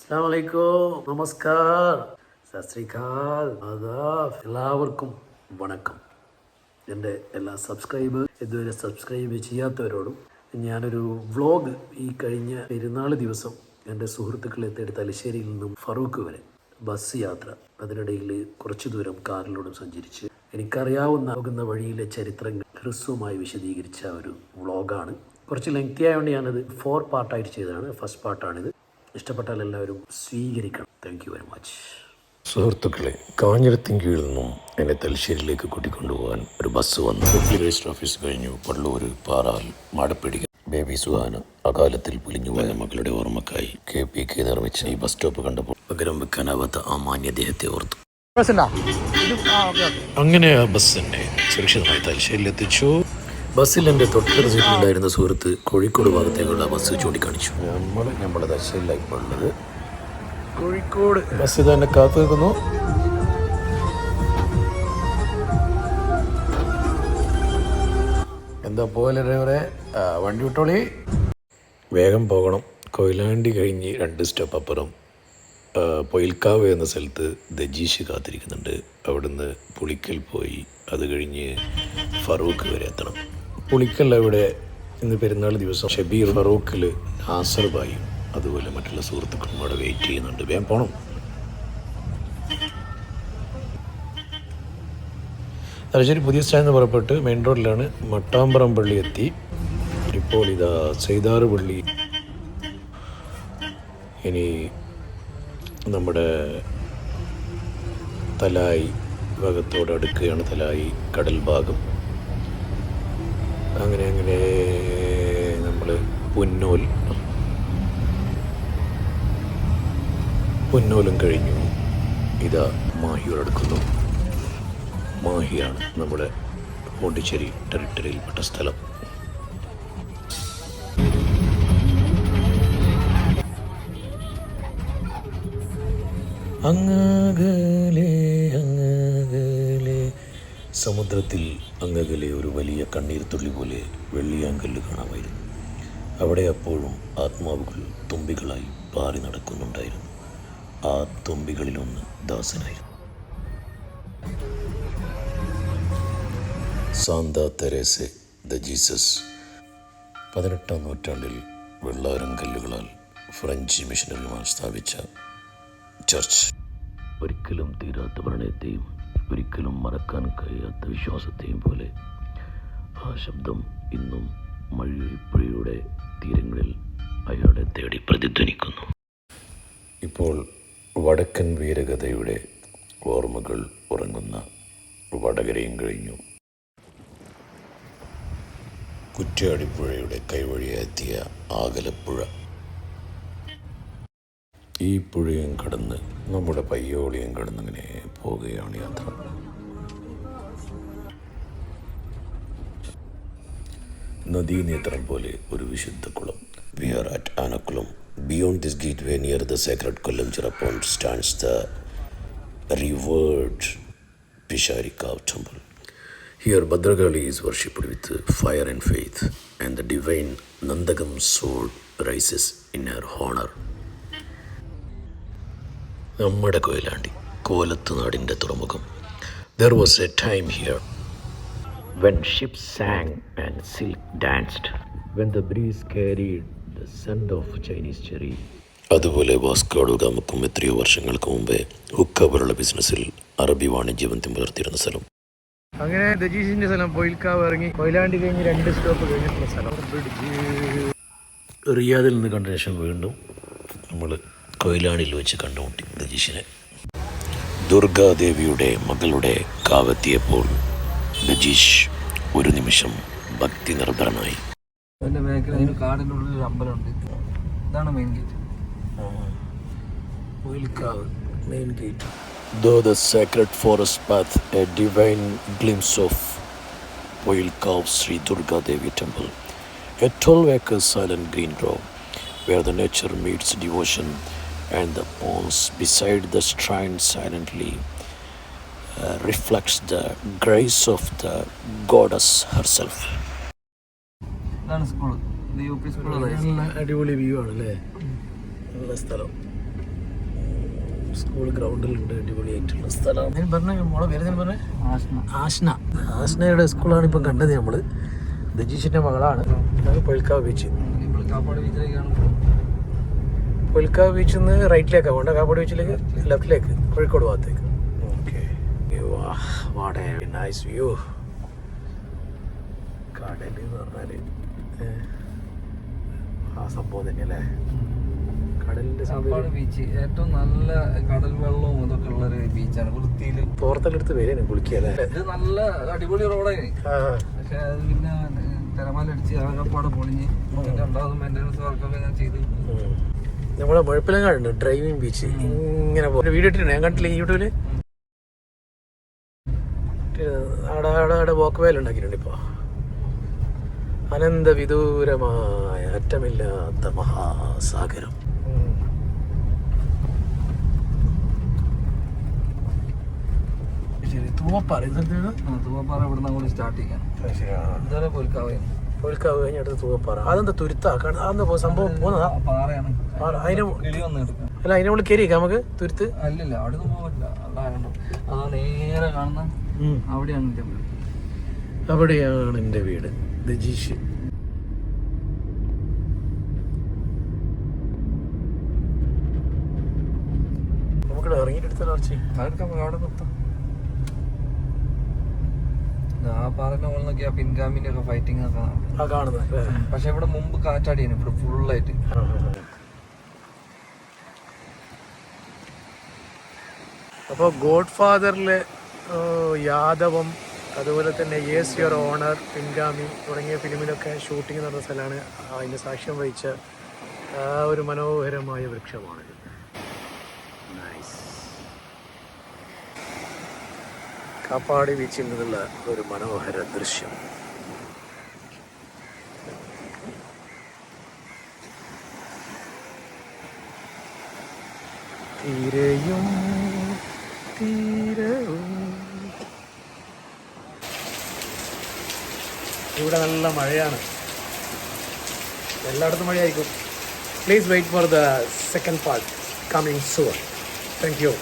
അസ്സലാമു അലൈക്കും, നമസ്കാർ, സത് ശ്രീ അകാൽ, ആദാബ്. എല്ലാവർക്കും വണക്കം. എൻ്റെ എല്ലാ ഇതുവരെ സബ്സ്ക്രൈബ് ചെയ്യാത്തവരോടും ഞാനൊരു വ്ളോഗ് ഈ കഴിഞ്ഞ പെരുന്നാൾ ദിവസം എൻ്റെ സുഹൃത്തുക്കളെത്തിയിട്ട് തലശ്ശേരിയിൽ നിന്നും ഫറൂഖ് വരെ ബസ് യാത്ര, അതിനിടയിൽ കുറച്ചു ദൂരം കാറിലൂടെ സഞ്ചരിച്ച് എനിക്കറിയാവുന്ന വഴിയിലെ ചരിത്രങ്ങൾ ഹ്രസ്വമായി വിശദീകരിച്ച ഒരു വ്ളോഗാണ്. കുറച്ച് ലെങ്തി ആയതുകൊണ്ട് ഞാനത് 4 പാർട്ടായിട്ട് ചെയ്തതാണ്. ഫസ്റ്റ് പാർട്ടാണിത്. ഇഷ്ടപ്പെട്ടാൽ എല്ലാവരും സ്വീകരിക്കണം. Thank you very much. സുഹൃത്തുക്കളെ, കാഞ്ഞിരത്തിൻ കീഴിൽ നിന്നും എന്നെ തലശ്ശേരിയിലേക്ക് കൂട്ടിക്കൊണ്ടുപോകാൻ ഒരു ബസ് വന്നു. രജിസ്റ്റർ ഓഫീസ് കഴിഞ്ഞു. പള്ളൂർ, പാറാൽ, മാടപ്പിടിക, ബേബി സുഹാന അകാലത്തിൽ പുലിഞ്ഞുപോയ മകളുടെ ഓർമ്മക്കായി KPK നിർമ്മിച്ച ഈ ബസ് സ്റ്റോപ്പ് കണ്ടപ്പോൾ പകരം വെക്കാനാവാത്ത ആ മാന്യദേഹത്തെ ഓർത്തു. അങ്ങനെ ആ ബസ് എന്നെ സുരക്ഷിതമായി തലശ്ശേരിയിലെത്തിച്ചു. ബസ്സിൽ എൻ്റെ തൊട്ടടുത്ത സീറ്റിലുണ്ടായിരുന്ന സുഹൃത്ത് കോഴിക്കോട് ഭാഗത്തേക്കുള്ള ബസ് ചൂണ്ടിക്കാണിച്ചു. നമ്മുടെ തലശ്ശേരിയിലാണ് ഇപ്പോൾ ഉള്ളത്. കോഴിക്കോട് ബസ് ഇത് തന്നെ കാത്തു നിൽക്കുന്നു. എന്താ പോലെ ഡ്രൈവറെ, വണ്ടി വിട്ടോളി, വേഗം പോകണം. കൊയിലാണ്ടി കഴിഞ്ഞ് 2 സ്റ്റോപ്പ് അപ്പുറം പൊയിൽക്കാവ് എന്ന സ്ഥലത്ത് ദജീഷ് കാത്തിരിക്കുന്നുണ്ട്. അവിടുന്ന് പുളിക്കൽ പോയി അത് കഴിഞ്ഞ് ഫറൂഖ് വരെ എത്തണം. പുളിക്കൽ അവിടെ ഇന്ന് പെരുന്നാൾ ദിവസം ഷബീർ, ഫറൂഖിൽ നാസർ ബായും അതുപോലെ മറ്റുള്ള സുഹൃത്തുക്കളും അവിടെ വെയിറ്റ് ചെയ്യുന്നുണ്ട്. വേഗം പോകണം. തലശ്ശേരി പുതിയ സ്റ്റാൻഡ് പുറപ്പെട്ട് മെയിൻ റോഡിലാണ്. മട്ടാമ്പറം പള്ളി എത്തി. ഇപ്പോൾ ഇതാ സൈതാറ് പള്ളി. ഇനി നമ്മുടെ തലായി ഭാഗത്തോട് അടുക്കുകയാണ്. തലായി കടൽ ഭാഗം. അങ്ങനെ നമ്മൾ പുന്നോലും കഴിഞ്ഞു. ഇതാ മാഹിയോടടുക്കുന്നു. മാഹിയാണ് നമ്മുടെ പോണ്ടിച്ചേരി ടെറിട്ടറിയിൽപ്പെട്ട സ്ഥലം. അങ്ങകലെ സമുദ്രത്തിൽ അങ്ങകലെ ഒരു വലിയ കണ്ണീർ തുള്ളി പോലെ വെള്ളിയാങ്കല്ല് കാണാമായിരുന്നു. അവിടെ അപ്പോഴും ആത്മാവുകൾ തുമ്പികളായി പാറി നടക്കുന്നുണ്ടായിരുന്നു. ആ തുമ്പികളിലൊന്ന് ദാസനായിരുന്നു. Santa Teresa de Jesus. 18-ാം നൂറ്റാണ്ടിൽ വെള്ളാരം കല്ലുകളാൽ ഫ്രഞ്ച് മിഷനറിമാർ സ്ഥാപിച്ച ചർച്ച്. ഒരിക്കലും തീരാത്ത പ്രണയത്തെയും ഒരിക്കലും മറക്കാൻ കഴിയാത്ത വിശ്വാസത്തെയും പോലെ ആ ശബ്ദം ഇന്നും മഴപ്പുഴയുടെ തീരങ്ങളിൽ അയാളെ തേടി പ്രതിധ്വനിക്കുന്നു. ഇപ്പോൾ വടക്കൻ വീരകഥയുടെ ഓർമ്മകൾ ഉറങ്ങുന്ന വടകരയും കഴിഞ്ഞു. കുറ്റ്യാടിപ്പുഴയുടെ കൈവഴിയെത്തിയ ആകലപ്പുഴ. ഈ പുഴയും കടന്ന് നമ്മുടെ പയ്യോളിയും കടന്നങ്ങനെ പോവുകയാണ് യാത്ര. നദീനേത്രം പോലെ ഒരു വിശുദ്ധ കുളം. We are at Anakulam. Beyond this gateway, near the sacred Kollamchira pond, stands the revered Pisharikav temple. Here Bhadragali is worshipped with fire and faith, and the divine Nandagam sword rises in her honor. നമ്മുടെ കൊയിലാണ്ടി, കോലത്ത് നാടിൻ്റെ തുറമുഖം. There was a time here when ships sang and silk danced, when the breeze carried the scent of Chinese cherry. അതുപോലെ Vasco da ഗാമക്കും എത്രയോ വർഷങ്ങൾക്ക് മുമ്പേ ഹുക്ക പോലുള്ള ബിസിനസ്സിൽ അറബി വാണിജ്യബന്ധം പുലർത്തിയിരുന്ന സ്ഥലം. അങ്ങനെ ദജീഷിൻ്റെ സ്ഥലം പൊയിൽക്കാവ് ഇറങ്ങി കൊയിലാണ്ടി കഴിഞ്ഞ് 2 സ്റ്റോപ്പ് കഴിഞ്ഞിട്ടുള്ള സ്ഥലം റിയാദിൽ നിന്ന് കണ്ട ശേഷം വീണ്ടും നമ്മൾ കൊയിലാണ്ടിയിൽ വെച്ച് കണ്ടുമുട്ടി ദജീഷിനെ. ദുർഗാദേവിയുടെ മകളുടെ കാവെത്തിയപ്പോൾ ദജീഷ് ഒരു നിമിഷം ഭക്തി നിർഭരനായി. Though the sacred forest path, a divine glimpse of Poilkav Sri Durga Devi temple, a 12-acre silent green grove where the nature meets devotion, and the ponds beside the shrine silently reflects the grace of the goddess herself. അടിപൊളി view ആണല്ലേ, നല്ല സ്ഥലം. School ഗ്രൗണ്ടിലുണ്ട്, അടിപൊളിയായിട്ടുള്ള സ്ഥലം. ഞാൻ പറഞ്ഞ മോളെ പേര് ഞാൻ പറഞ്ഞ ആഷ്ന. ആഷ്നയുടെ സ്കൂളാണ് ഇപ്പം കണ്ടത് നമ്മൾ. ദജീഷിൻ്റെ മകളാണ്. പൊയിൽക്കാവ് ബീച്ച്. പൊയിൽക്കാവ് ബീച്ചിൽ നിന്ന് റൈറ്റിലേക്കാണ് പോകേണ്ട, കാപ്പാട് ബീച്ചിലേക്ക് ലെഫ്റ്റിലേക്ക്, കോഴിക്കോട് ഭാഗത്തേക്ക്. Okay, what A nice view. കടൽ എന്ന് പറഞ്ഞാൽ ആ സംഭവം തന്നെയല്ലേ, കടലിന്റെ ബീച്ച് ഏറ്റവും നല്ല കടൽ വെള്ളവും ഇതൊക്കെ ഉള്ള ഒരു ബീച്ചാണ്. വൃത്തിയിൽ തോർത്തെടുത്ത് വരെ കുളിക്കല്ലേ. ഇത് നല്ല അടിപൊളി റോഡായി, പക്ഷെ അത് പിന്നെ തിരമാലടിച്ച് ആകപ്പാടെ പൊളിഞ്ഞ് രണ്ടാമത് മെയിൻ്റനൻസ് വർക്കൊക്കെ ഞാൻ ചെയ്ത്. നമ്മളെ മുഴപ്പിലങ്ങാടുണ്ട് ഡ്രൈവിംഗ് ബീച്ച്. ഇങ്ങനെ വീഡിയോ ഇട്ടിട്ടുണ്ട്, ഞാൻ കണ്ടില്ല യൂട്യൂബില്. അവിടെ വോക്ക് വേല ഉണ്ടാക്കിയിട്ടുണ്ട്. ഇപ്പോൾ അനന്ത വിദൂരമായ അറ്റമില്ലാത്ത മഹാസാഗരം. തൂവപ്പാറ തൂവപ്പാറ ഇവിടുന്ന് അങ്ങോട്ട് സ്റ്റാർട്ട് ചെയ്യാം. ഇതുവരെ പൊൽക്കാവ് കഴിഞ്ഞ അടുത്ത് തൂവപ്പാറ. അതെന്താ തുരുത്താ? അതെന്താ സംഭവം പോകുന്നതാ? പാറയാണ്. അല്ല, അതിനെ ഉള്ളിൽ കയറിയേക്കാം നമുക്ക് തുരുത്ത്? അല്ലല്ല, അവിടെ നിന്ന് പോകാൻ പറ്റില്ല. അതാ നേരെ കാണുന്ന അവിടെയാണ് എൻ്റെ വീട്. അവിടെയാണ് എൻ്റെ വീട്. ദജീഷ്. നമുക്കിവിടെ ഇറങ്ങിയിട്ടെടുത്താൽ അവിടെ നിർത്താം. ആ പാറന്റെ മുകളിൽ നോക്കിയാ പിൻഗാമിന്റെ ഒക്കെ ഫൈറ്റിംഗ് ഒക്കെ കാണുന്നത്. പക്ഷെ ഇവിടെ മുമ്പ് കാറ്റാടിയാണ്, ഇവിടെ ഫുള്ളായിട്ട്. അപ്പോൾ ഗോഡ് ഫാദറിലെ യാദവം, അതുപോലെ തന്നെ യേസ് യുവർ ഓണർ, പിൻഗാമി തുടങ്ങിയ ഫിലിമിലൊക്കെ ഷൂട്ടിംഗ് നടന്ന സ്ഥലമാണ്. അതിൻ്റെ സാക്ഷ്യം വഹിച്ച ആ ഒരു മനോഹരമായ വൃക്ഷമാണിത്. നൈസ്. കാപ്പാട് ബീച്ചിൽ നിന്നുള്ള ഒരു മനോഹര ദൃശ്യം. തീരയും തീരവും. ഇവിടെ നല്ല മഴയാണ്, എല്ലായിടത്തും മഴയായിരിക്കും. Please wait for the second part coming soon. Thank U.